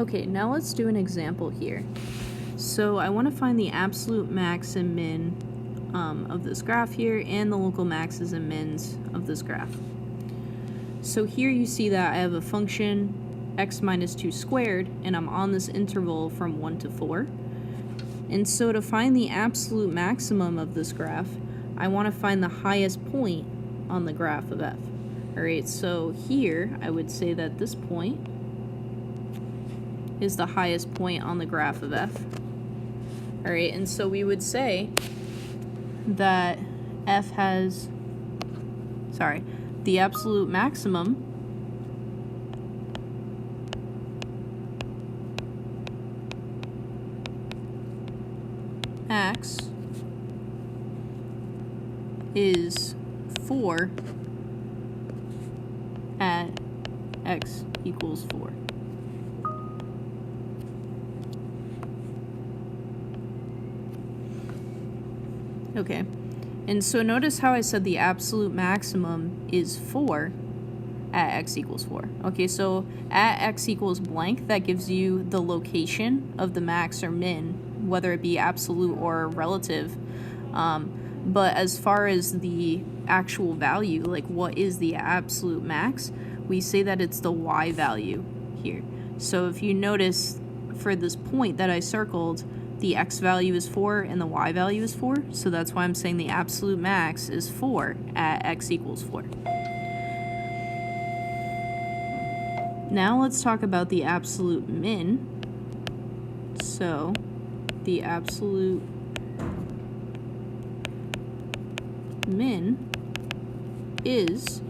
Okay, now let's do an example here. So I want to find the absolute max and min of this graph here and the local maxes and mins of this graph. So here you see that I have a function x minus 2 squared, and I'm on this interval from 1 to 4. And so to find the absolute maximum of this graph, I want to find the highest point on the graph of f. Alright, so here I would say that this point is the highest point on the graph of f. Alright, and so we would say that f has, the absolute maximum x is 4 at x equals 4. Okay, and so notice how I said the absolute maximum is 4 at x equals 4. Okay, so at x equals blank, that gives you the location of the max or min, whether it be absolute or relative. But as far as the actual value, like what is the absolute max, we say that it's the y value here. So if you notice for this point that I circled, the x value is 4 and the y value is 4, so that's why I'm saying the absolute max is 4 at x equals 4. Now let's talk about the absolute min. So the absolute min is,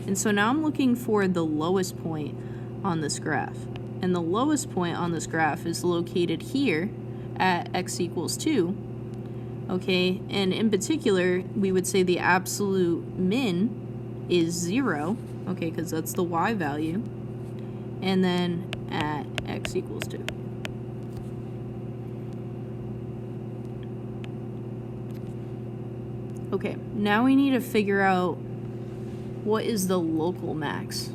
and so now I'm looking for the lowest point on this graph, and the lowest point on this graph is located here at x equals 2. Okay, and in particular we would say the absolute min is 0, okay, because that's the y value, and then at x equals 2. Okay, now we need to figure out what is the local max.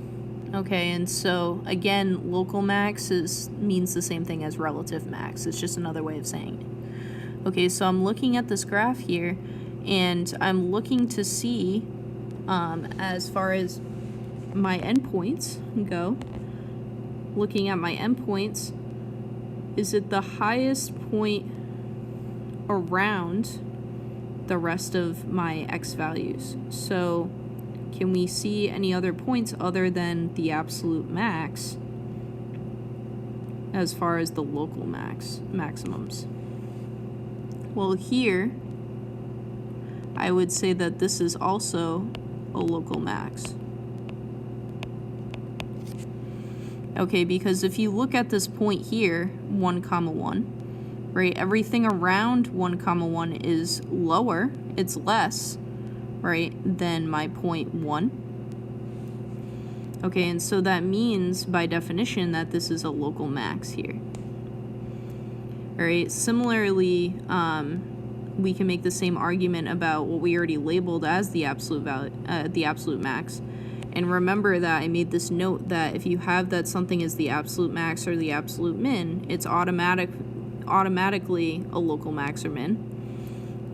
Okay, and so again, local max means the same thing as relative max. It's just another way of saying it. Okay, so I'm looking at this graph here, and I'm looking to see, as far as my endpoints go, looking at my endpoints, is it the highest point around the rest of my x values? So can we see any other points other than the absolute max as far as the local maximums? Well, here I would say that this is also a local max. Okay, because if you look at this point here, 1, 1, right, everything around 1, 1 is lower, it's less, right, than my point 1. Okay, and so that means by definition that this is a local max here. All right, similarly, we can make the same argument about what we already labeled as the absolute value, the absolute max. And remember that I made this note that if you have that something is the absolute max or the absolute min, it's automatically a local max or min.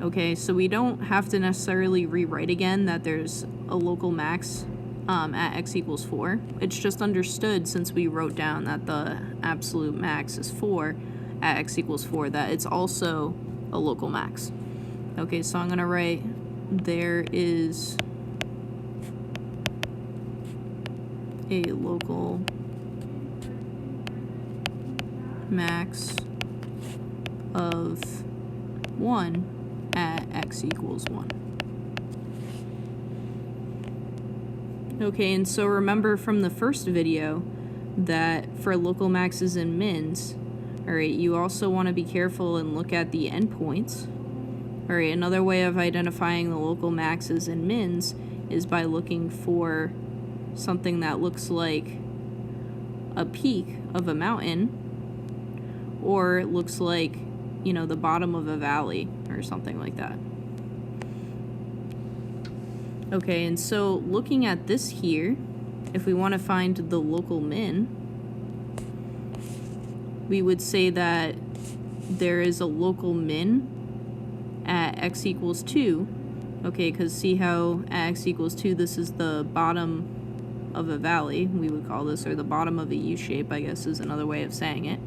Okay, so we don't have to necessarily rewrite again that there's a local max at x equals 4. It's just understood, since we wrote down that the absolute max is 4 at x equals 4, that it's also a local max. Okay, so I'm going to write there is a local max of 1 at x equals 1. Okay, and so remember from the first video that for local maxes and mins, alright, you also want to be careful and look at the endpoints. Alright, another way of identifying the local maxes and mins is by looking for something that looks like a peak of a mountain, or it looks like, you know, the bottom of a valley or something like that. Okay, and so looking at this here, if we want to find the local min, we would say that there is a local min at x equals 2. Okay, because see how at x equals 2, this is the bottom of a valley, we would call this, or the bottom of a U-shape, I guess is another way of saying it.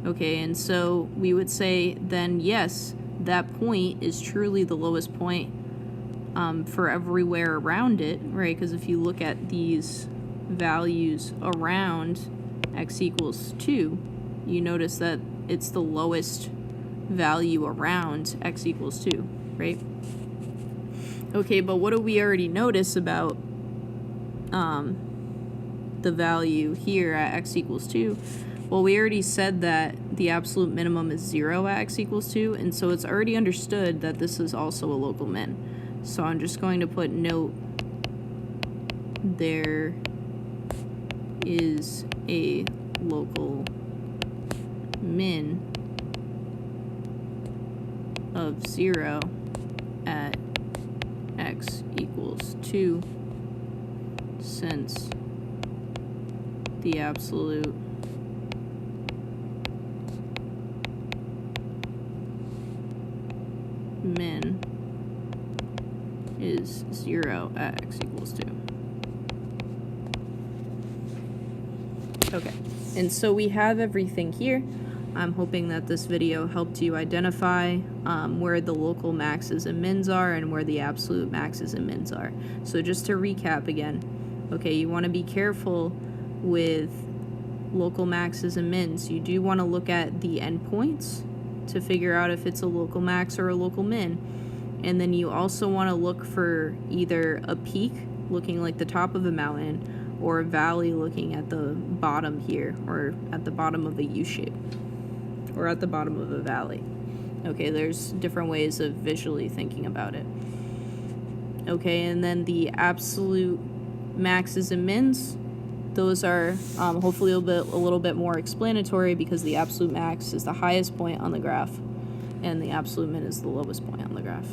Okay, and so we would say then, yes, that point is truly the lowest point for everywhere around it, right? Because if you look at these values around x equals 2, you notice that it's the lowest value around x equals 2, right? Okay, but what do we already notice about the value here at x equals 2? Well, we already said that the absolute minimum is 0 at x equals 2, and so it's already understood that this is also a local min. So I'm just going to put note, there is a local min of 0 at x equals 2, since the absolute min is 0 at x equals 2. Okay, and so we have everything here. I'm hoping that this video helped you identify where the local maxes and mins are and where the absolute maxes and mins are. So just to recap again, okay, you want to be careful with local maxes and mins. You do want to look at the endpoints to figure out if it's a local max or a local min. And then you also want to look for either a peak looking like the top of a mountain or a valley looking at the bottom here, or at the bottom of a U-shape, or at the bottom of a valley. Okay, there's different ways of visually thinking about it. Okay, and then the absolute maxes and mins, those are hopefully a little bit more explanatory, because the absolute max is the highest point on the graph and the absolute min is the lowest point on the graph.